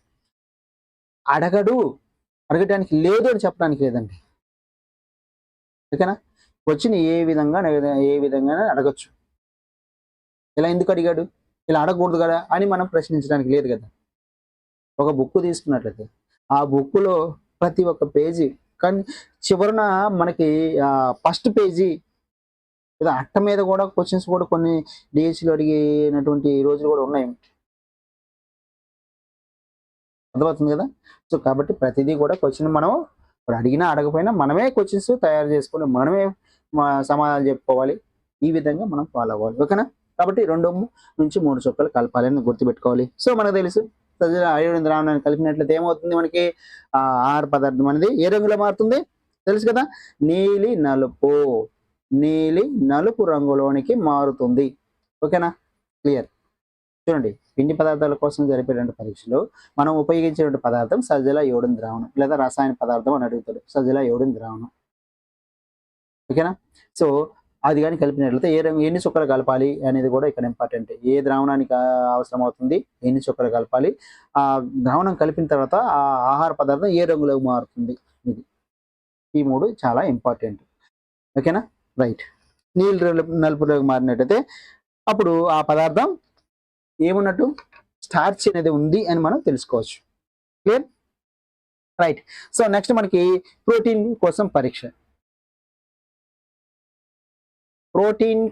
అడగటానికి లేదు అని చెప్పడానికి లేదండి. ఓకేనా? క్వశ్చన్ ఏ విధంగా అడగచ్చు. ఇలా ఎందుకు అడిగాడు, ఇలా అడగకూడదు కదా అని మనం ప్రశ్నించడానికి లేదు కదా. ఒక బుక్ తీసుకున్నట్లయితే ఆ బుక్లో ప్రతి ఒక్క పేజీ కానీ చివరన మనకి ఫస్ట్ పేజీ లేదా అట్ట మీద కూడా క్వశ్చన్స్ కూడా కొన్ని డిఎస్సిలో అడిగినటువంటి రోజులు కూడా ఉన్నాయి. అర్థమవుతుంది కదా. సో కాబట్టి ప్రతిదీ కూడా క్వశ్చన్ మనం ఇప్పుడు అడిగినా అడగపోయినా మనమే క్వశ్చన్స్ తయారు చేసుకుని మనమే సమాధానాలు చెప్పుకోవాలి. ఈ విధంగా మనం ఫాలో అవ్వాలి. ఓకేనా. కాబట్టి 2 నుంచి 3 చుక్కలు కలపాలని గుర్తుపెట్టుకోవాలి. సో మనకు తెలుసు అయోడిన్ ద్రావణాన్ని కలిపినట్లయితే ఏమవుతుంది, మనకి ఆహార పదార్థం అనేది ఏ రంగులో మారుతుంది తెలుసు కదా, నీలి నలుపు రంగులోనికి మారుతుంది. ఓకేనా, క్లియర్. చూడండి, పిండి పదార్థాల కోసం జరిపేటువంటి పరీక్షలో మనం ఉపయోగించేటువంటి పదార్థం సజల యోడిన్ ద్రావణం లేదా రసాయన పదార్థం అని అడుగుతాడు. సజల యోడిన్ ద్రావణం. ఓకేనా. సో అది కానీ కలిపినట్లయితే ఎన్ని చుక్కలు కలపాలి అనేది కూడా ఇక్కడ ఇంపార్టెంట్. ఏ ద్రావణానికి అవసరం అవుతుంది, ఎన్ని చుక్కలు కలపాలి, ఆ ద్రావణం కలిపిన తర్వాత ఆ ఆహార పదార్థం ఏ రంగులో మారుతుంది, ఇది ఈ 3 చాలా ఇంపార్టెంట్. ఓకేనా, రైట్. నలుపులోకి మారినట్టయితే అప్పుడు ఆ పదార్థం ఏమున్నట్టు, స్టార్చ్ అనేది ఉంది అని మనం తెలుసుకోవచ్చు. Clear, right. సో నెక్స్ట్ మనకి ప్రోటీన్ కోసం పరీక్ష. ప్రోటీన్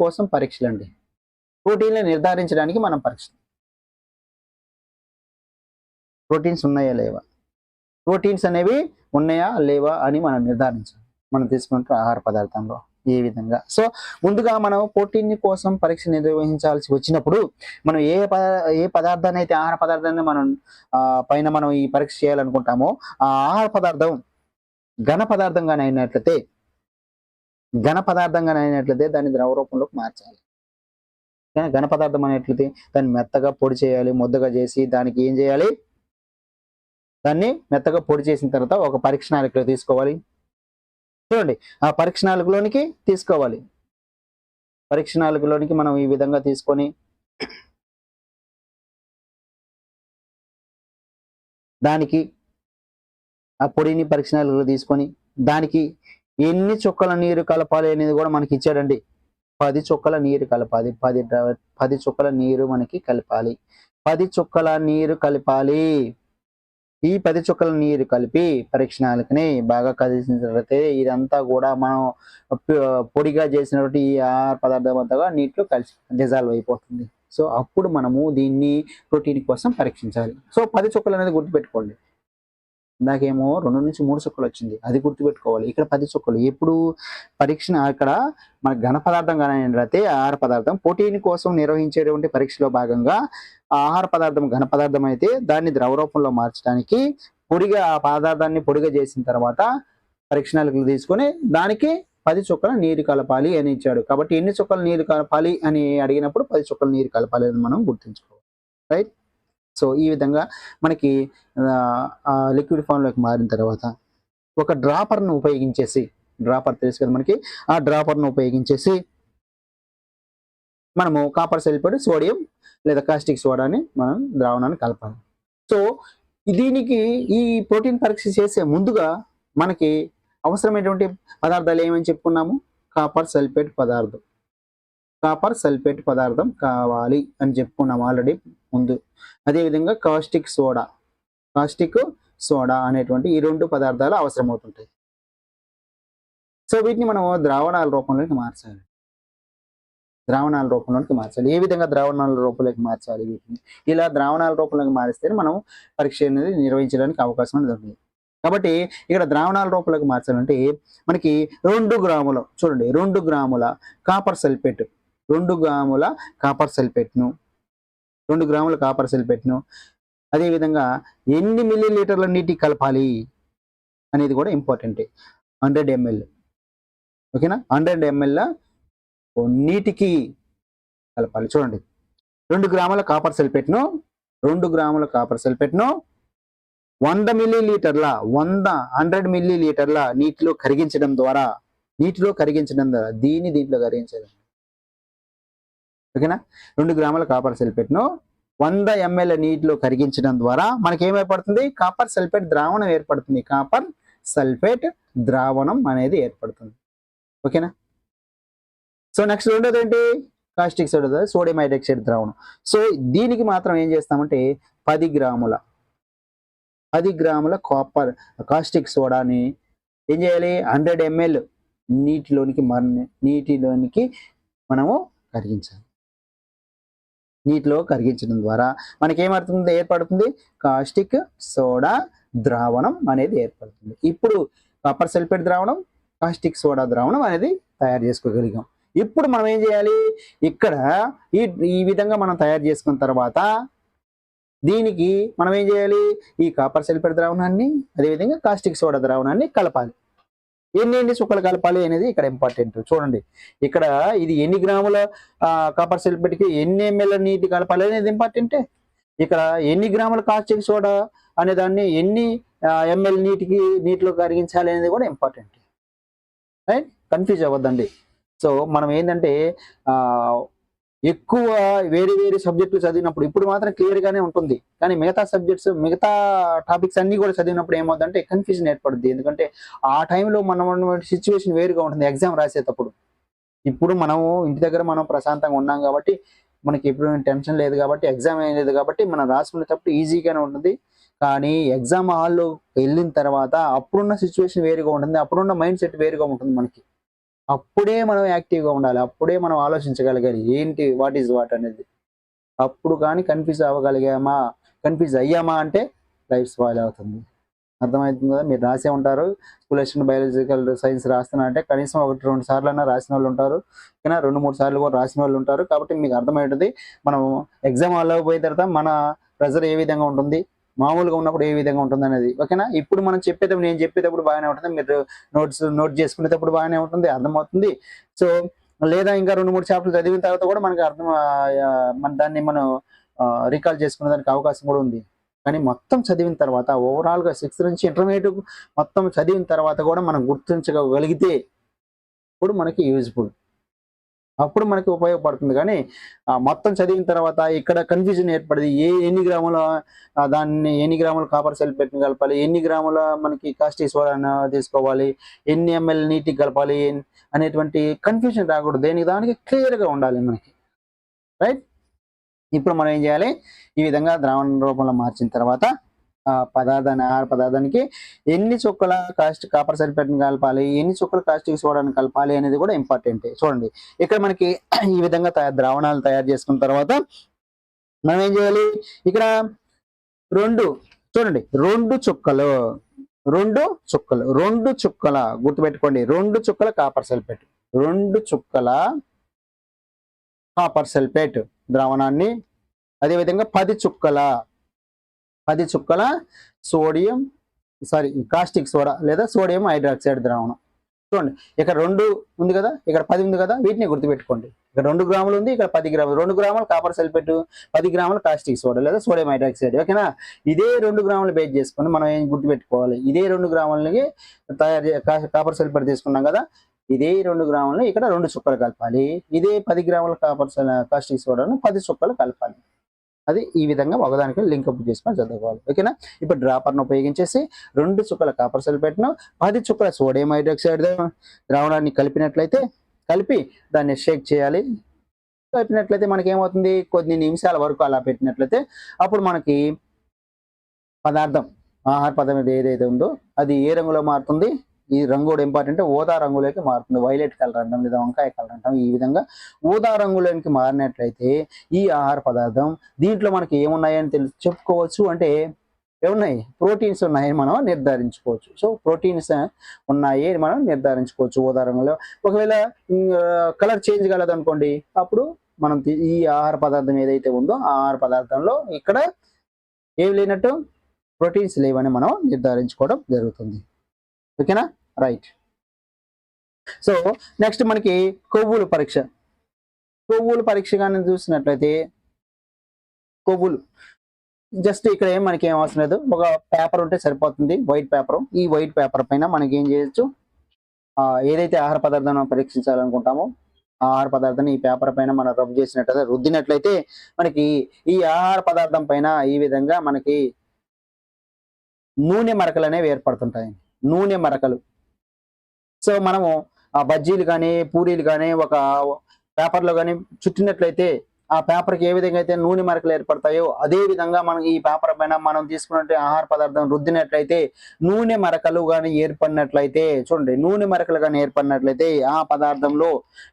కోసం పరీక్షలు అండి. ప్రోటీన్లు నిర్ధారించడానికి మనం పరీక్ష, ప్రోటీన్స్ ఉన్నాయా లేవా, ప్రోటీన్స్ అనేవి ఉన్నాయా లేవా అని మనం నిర్ధారించాలి. మనం తీసుకుంటే ఆహార పదార్థంలో ఏ విధంగా. సో ముందుగా మనం ప్రోటీన్ కోసం పరీక్ష నిర్వహించాల్సి వచ్చినప్పుడు మనం ఏ పదార్థాన్ని అయితే ఆహార పదార్థాన్ని మనం పైన మనం ఈ పరీక్ష చేయాలనుకుంటామో ఆ ఆహార పదార్థం ఘన పదార్థంగానే అయినట్లయితే దాన్ని ద్రవ రూపంలోకి మార్చాలి. ఘన పదార్థం అనేట్లయితే దాన్ని మెత్తగా పొడి చేయాలి, ముద్దగా చేసి దానికి ఏం చేయాలి, దాన్ని మెత్తగా పొడి చేసిన తర్వాత ఒక పరీక్ష నాళికలో తీసుకోవాలి. చూడండి, ఆ పరీక్ష నాళికలోనికి తీసుకోవాలి. పరీక్ష నాళికలోనికి మనం ఈ విధంగా తీసుకొని దానికి ఆ పొడిని పరీక్ష నాళికలో తీసుకొని దానికి ఎన్ని చుక్కల నీరు కలపాలి అనేది కూడా మనకి ఇచ్చాడండి. 10 చుక్కల నీరు కలపాలి. 10 చుక్కల నీరు మనకి కలపాలి. 10 చుక్కల నీరు కలపాలి. ఈ 10 చుక్కల నీరు కలిపి పరీక్ష నాళికని బాగా కదిలిసిన తర్వాత ఇదంతా కూడా మనం పొడిగా చేసినటువంటి ఈ ఆహార పదార్థం అంతా నీటిలో కలిసి డిజాల్వ్ అయిపోతుంది. సో అప్పుడు మనము దీన్ని ప్రోటీన్ కోసం పరీక్షించాలి. సో 10 చుక్కలు అనేది గుర్తుపెట్టుకోండి. ఇందాకేమో 2 నుంచి 3 చుక్కలు వచ్చింది, అది గుర్తుపెట్టుకోవాలి. ఇక్కడ 10 చుక్కలు. ఎప్పుడు పరీక్ష అక్కడ మన ఘన పదార్థం కానీ అయితే ఆహార పదార్థం ప్రోటీన్ కోసం నిర్వహించేటువంటి పరీక్షలో భాగంగా ఆహార పదార్థం ఘన పదార్థం అయితే దాన్ని ద్రవ రూపంలో మార్చడానికి పొడిగా ఆ పదార్థాన్ని పొడిగా చేసిన తర్వాత పరీక్ష నాళికలు తీసుకొని దానికి 10 చుక్కల నీరు కలపాలి అని ఇచ్చాడు. కాబట్టి ఎన్ని చుక్కల నీరు కలపాలి అని అడిగినప్పుడు 10 చుక్కల నీరు కలపాలి అని మనం గుర్తుంచుకోవాలి. రైట్. సో ఈ విధంగా మనకి లిక్విడ్ ఫామ్లోకి మారిన తర్వాత ఒక డ్రాపర్ను ఉపయోగించేసి, డ్రాపర్ తెలుసు కదా మనకి, ఆ డ్రాపర్ను ఉపయోగించేసి మనము కాపర్ సల్ఫేట్, సోడియం లేదా కాస్టిక్ సోడాని మనం ద్రావణాన్ని కలపాలి. సో దీనికి ఈ ప్రోటీన్ పరీక్ష చేసే ముందుగా మనకి అవసరమైనటువంటి పదార్థాలు ఏమని చెప్పుకున్నాము, కాపర్ సల్ఫేట్ పదార్థం కావాలి అని చెప్పుకున్నాం ఆల్రెడీ ముందు. అదేవిధంగా కాస్టిక్ సోడా అనేటువంటి ఈ 2 పదార్థాలు అవసరం అవుతుంటాయి. సో వీటిని మనం ద్రావణాల రూపంలోకి మార్చాలి. ఏ విధంగా ద్రావణాల రూపంలోకి మార్చాలి వీటిని? ఇలా ద్రావణాల రూపంలోకి మారిస్తే మనం పరీక్ష అనేది నిర్వహించడానికి అవకాశం అనేది ఉంది. కాబట్టి ఇక్కడ ద్రావణాల రూపంలోకి మార్చాలంటే మనకి 2 గ్రాముల, చూడండి 2 గ్రాముల కాపర్ సల్ఫేట్, 2 గ్రాముల కాపర్ సల్ఫేట్ను అదేవిధంగా ఎన్ని మిల్లీలీటర్ల నీటి కలపాలి అనేది కూడా ఇంపార్టెంటే. 100 ml. ఓకేనా, 100 ml నీటికి కలపాలి. చూడండి, 2 గ్రాముల కాపర్ సల్ఫేట్ను 100 మిల్లీలీటర్ల నీటిలో కరిగించడం ద్వారా దీంట్లో కరిగించడం. ఓకేనా, 2 గ్రాముల కాపర్ సల్ఫేట్ను 100 ml నీటిలో కరిగించడం ద్వారా మనకి ఏమైపడుతుంది, కాపర్ సల్ఫేట్ ద్రావణం అనేది ఏర్పడుతుంది. ఓకేనా. సో నెక్స్ట్ రెండోది ఏంటి, కాస్టిక్ సోడా, సోడియం హైడ్రాక్సైడ్ ద్రావణం. సో దీనికి మాత్రం ఏం చేస్తామంటే 10 గ్రాముల కాపర్ కాస్టిక్ సోడాని ఏం చేయాలి, 100 ml నీటిలోనికి మనము కరిగించాలి. నీటిలో కరిగించడం ద్వారా మనకి ఏర్పడుతుంది కాస్టిక్ సోడా ద్రావణం అనేది ఏర్పడుతుంది. ఇప్పుడు కాపర్ సల్ఫేట్ ద్రావణం, కాస్టిక్ సోడా ద్రావణం అనేది తయారు చేసుకోగలిగాం. ఇప్పుడు మనం ఏం చేయాలి, ఇక్కడ ఈ విధంగా మనం తయారు చేసుకున్న తర్వాత దీనికి మనం ఏం చేయాలి, ఈ కాపర్ సల్ఫేట్ ద్రావణాన్ని అదేవిధంగా కాస్టిక్ సోడా ద్రావణాన్ని కలపాలి. ఎన్ని చుక్కలు కలపాలి అనేది ఇక్కడ ఇంపార్టెంట్. చూడండి ఇక్కడ ఇది ఎన్ని గ్రాముల కాపర్ సల్ఫేట్కి ఎన్ని ml నీటి కలపాలి అనేది ఇంపార్టెంటే. ఇక్కడ ఎన్ని గ్రాముల కాస్టిక్ సోడా అనే దాన్ని ఎన్ని ml నీటిలో కరిగించాలి అనేది కూడా ఇంపార్టెంట్. రైట్, కన్ఫ్యూజ్ అవ్వద్దండి. సో మనం ఏంటంటే ఎక్కువ వేరే సబ్జెక్టులు చదివినప్పుడు ఇప్పుడు మాత్రం క్లియర్గానే ఉంటుంది, కానీ మిగతా టాపిక్స్ అన్ని కూడా చదివినప్పుడు ఏమవుతుందంటే కన్ఫ్యూజన్ ఏర్పడుద్ది. ఎందుకంటే ఆ టైంలో మనం సిచ్యువేషన్ వేరుగా ఉంటుంది ఎగ్జామ్ రాసేటప్పుడు. ఇప్పుడు మనము ఇంటి దగ్గర మనం ప్రశాంతంగా ఉన్నాం కాబట్టి మనకి ఎప్పుడు టెన్షన్ లేదు కాబట్టి, ఎగ్జామ్ ఏం లేదు కాబట్టి మనం రాసుకునేటప్పుడు ఈజీగానే ఉంటుంది. కానీ ఎగ్జామ్ హాల్లో వెళ్ళిన తర్వాత అప్పుడున్న సిచ్యువేషన్ వేరుగా ఉంటుంది, అప్పుడున్న మైండ్ సెట్ వేరుగా ఉంటుంది మనకి. అప్పుడే మనం యాక్టివ్గా ఉండాలి, అప్పుడే మనం ఆలోచించగలగాలి ఏంటి వాట్ ఈజ్ వాట్ అనేది. అప్పుడు కానీ కన్ఫ్యూజ్ అయ్యామా అంటే లైఫ్ స్పాయిల్ అవుతుంది. అర్థమవుతుంది కదా, మీరు రాసే ఉంటారు స్కూల్ అసిస్టెంట్ బయాలజికల్ సైన్స్ రాస్తున్నా అంటే కనీసం 1-2 సార్లైనా రాసిన వాళ్ళు ఉంటారు, ఇంకా 2-3 సార్లు కూడా రాసిన వాళ్ళు ఉంటారు. కాబట్టి మీకు అర్థమవుతుంది మనం ఎగ్జామ్ హాల్లో పోయిన తర్వాత మన ప్రెజర్ ఏ విధంగా ఉంటుంది, మామూలుగా ఉన్నప్పుడు ఏ విధంగా ఉంటుంది అనేది. ఓకేనా, ఇప్పుడు నేను చెప్పేటప్పుడు బాగానే ఉంటుంది, మీరు నోట్ చేసుకునేటప్పుడు బాగానే ఉంటుంది, అర్థమవుతుంది. సో లేదా ఇంకా 2-3 చాప్టర్లు చదివిన తర్వాత కూడా మనకి దాన్ని మనం రికాల్ చేసుకునే దానికి అవకాశం కూడా ఉంది. కానీ మొత్తం చదివిన తర్వాత ఓవరాల్గా 6th నుంచి ఇంటర్మీడియట్ మొత్తం చదివిన తర్వాత కూడా మనం గుర్తించగలిగితే అప్పుడు మనకి యూజ్ఫుల్, అప్పుడు మనకి ఉపయోగపడుతుంది. కానీ మొత్తం చదివిన తర్వాత ఇక్కడ కన్ఫ్యూజన్ ఏర్పడింది, ఎన్ని గ్రాముల కాపర్ సల్ఫేట్ని కలపాలి, ఎన్ని గ్రాముల మనకి కాస్టిక్ సోడా తీసుకోవాలి, ఎన్ని ml నీటికి కలపాలి అనేటువంటి కన్ఫ్యూజన్ రాకూడదు. దానికి క్లియర్గా ఉండాలి మనకి. రైట్, ఇప్పుడు మనం ఏం చేయాలి, ఈ విధంగా ద్రావణ రూపంలో మార్చిన తర్వాత ఆహార పదార్థానికి ఎన్ని చుక్కల కాపర్ సల్ఫేట్ని కలపాలి, ఎన్ని చుక్కల కాస్టిక్ సోడాని కలపాలి అనేది కూడా ఇంపార్టెంట్. చూడండి ఇక్కడ మనకి ఈ విధంగా ద్రావణాలు తయారు చేసుకున్న తర్వాత మనం ఏం చేయాలి, ఇక్కడ రెండు చుక్కల గుర్తుపెట్టుకోండి, 2 చుక్కల కాపర్ సల్ఫేట్, 2 చుక్కల కాపర్ సల్ఫేట్ ద్రావణాన్ని, అదేవిధంగా 10 చుక్కల కాస్టిక్ సోడా లేదా సోడియం హైడ్రాక్సైడ్ ద్రావణం. చూడండి ఇక్కడ 2 ఉంది కదా, ఇక్కడ 10 ఉంది కదా, వీటిని గుర్తుపెట్టుకోండి. ఇక్కడ 2 గ్రాములు ఉంది, ఇక్కడ 10 గ్రాములు, 2 గ్రాముల కాపర్ సల్ఫేట్, 10 గ్రాముల కాస్టిక్ సోడా లేదా సోడియం హైడ్రాక్సైడ్. ఓకేనా, ఇదే 2 గ్రాములు బేస్ చేసుకొని మనం ఏం గుర్తుపెట్టుకోవాలి, ఇదే 2 గ్రాములకి కాపర్ సల్ఫేట్ తీసుకున్నాం కదా, ఇదే 2 గ్రాములని ఇక్కడ 2 చుక్కలు కలపాలి, ఇదే 10 గ్రాముల కాస్టిక్ సోడాను 10 చుక్కలు కలపాలి. అది ఈ విధంగా ఒకదానికి లింకప్ చేసుకొని చదువుకోవాలి. ఓకేనా, ఇప్పుడు డ్రాపర్ను ఉపయోగించేసి 2 చుక్కల కాపర్ సల్ఫేట్ను 10 చుక్కల సోడియం హైడ్రాక్సైడ్ ద్రావణాన్ని కలిపి దాన్ని షేక్ చేయాలి. కలిపినట్లయితే మనకి ఏమవుతుంది, కొన్ని నిమిషాల వరకు అలా పెట్టినట్లయితే అప్పుడు మనకి ఆహార పదార్థం ఏదైతే ఉందో అది ఏ రంగులో మారుతుంది, ఈ రంగు కూడా ఇంపార్టెంట్, ఊదా రంగులోకి మారుతుంది. వైలెట్ కలర్ అంటాం లేదా వంకాయ కలర్ అంటాం. ఈ విధంగా ఊదా రంగులోకి మారినట్లయితే ఈ ఆహార పదార్థం దీంట్లో మనకి ఏమున్నాయని చెప్పుకోవచ్చు అంటే ఏమున్నాయి, ప్రోటీన్స్ ఉన్నాయని మనం నిర్ధారించుకోవచ్చు. సో ప్రోటీన్స్ ఉన్నాయి అని మనం నిర్ధారించుకోవచ్చు ఊదా రంగులో. ఒకవేళ కలర్ చేంజ్ కాలేదు అనుకోండి, అప్పుడు మనం ఈ ఆహార పదార్థం ఏదైతే ఉందో ఆ ఆహార పదార్థంలో ఇక్కడ ఏమి లేనట్టు ప్రోటీన్స్ లేవని మనం నిర్ధారించుకోవడం జరుగుతుంది. ఓకేనా, రైట్. సో నెక్స్ట్ మనకి కొవ్వుల పరీక్ష కానీ చూసినట్లయితే కొవ్వులు జస్ట్ ఇక్కడ మనకి ఏం అవసరం లేదు, ఒక పేపర్ ఉంటే సరిపోతుంది, వైట్ పేపర్. ఈ వైట్ పేపర్ పైన మనకి ఏం చేయొచ్చు, ఏదైతే ఆహార పదార్థాన్ని పరీక్షించాలనుకుంటామో ఆ ఆహార పదార్థాన్ని ఈ పేపర్ పైన మనం రుద్దినట్లయితే మనకి ఈ ఆహార పదార్థం పైన ఈ విధంగా మనకి నూనె మరకలు అనేవి ఏర్పడుతుంటాయి. నూనె మరకలు. సో మనము బజ్జీలు కానీ పూరీలు కానీ ఒక పేపర్లో కానీ చుట్టినట్లయితే ఆ పేపర్కి ఏ విధంగా అయితే నూనె మరకలు ఏర్పడతాయో అదే విధంగా మనం ఈ పేపర్ పైన మనం తీసుకున్నట్టు ఆహార పదార్థం రుద్దినట్లయితే నూనె మరకలు కానీ ఏర్పడినట్లయితే చూడండి, నూనె మరకలు కానీ ఏర్పడినట్లయితే ఆ పదార్థంలో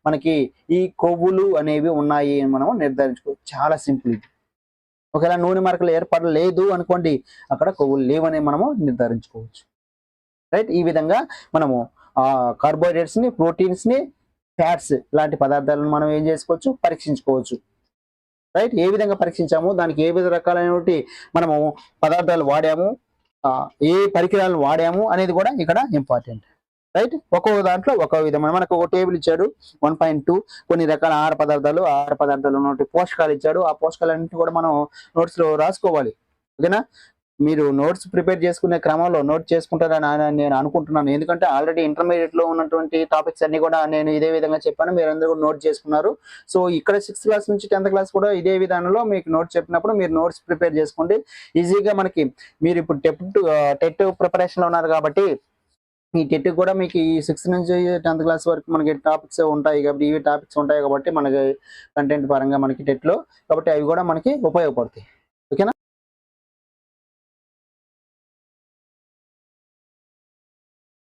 మనకి ఈ కొవ్వులు అనేవి ఉన్నాయి అని మనం నిర్ధారించుకోవచ్చు. చాలా సింపుల్. ఒకవేళ నూనె మరకలు ఏర్పడలేదు అనుకోండి, అక్కడ కొవ్వులు లేవని మనము నిర్ధారించుకోవచ్చు. రైట్, ఈ విధంగా మనము కార్బోహైడ్రేట్స్ ని, ప్రోటీన్స్ ని, ఫ్యాట్స్ లాంటి పదార్థాలను మనం ఏం చేసుకోవచ్చు, పరీక్షించుకోవచ్చు. రైట్, ఏ విధంగా పరీక్షించాము, దానికి ఏ విధ రకాలైనటువంటి మనము పదార్థాలు వాడాము, ఏ పరికరాలను వాడాము అనేది కూడా ఇక్కడ ఇంపార్టెంట్. రైట్, ఒక్కొక్క దాంట్లో ఒక్కొక్క విధమైన మనకు ఒక టేబుల్ ఇచ్చాడు 1.2 కొన్ని రకాల ఆహార పదార్థాలు ఉన్నటువంటి పోషకాలు ఇచ్చాడు. ఆ పోషకాలన్నింటినీ కూడా మనం నోట్స్ లో రాసుకోవాలి. ఓకేనా, మీరు నోట్స్ ప్రిపేర్ చేసుకునే క్రమంలో నోట్ చేసుకుంటారని నేను అనుకుంటున్నాను. ఎందుకంటే ఆల్రెడీ ఇంటర్మీడియట్ లో ఉన్నటువంటి టాపిక్స్ అన్ని కూడా నేను ఇదే విధంగా చెప్పాను, మీరందరూ కూడా నోట్ చేసుకున్నారు. సో ఇక్కడ 6th క్లాస్ నుంచి 10th క్లాస్ కూడా ఇదే విధానంలో మీకు నోట్స్ చెప్పినప్పుడు మీరు నోట్స్ ప్రిపేర్ చేసుకోండి. ఈజీగా మనకి మీరు ఇప్పుడు టెట్ ప్రిపరేషన్ లో ఉన్నారు కాబట్టి ఈ టెట్ కూడా మీకు ఈ 6th నుంచి 10th క్లాస్ వరకు మనకి టాపిక్స్ ఉంటాయి కాబట్టి, ఇవి టాపిక్స్ ఉంటాయి కాబట్టి మనకి కంటెంట్ పరంగా మనకి టెట్ లో, కాబట్టి అవి కూడా మనకి ఉపయోగపడతాయి.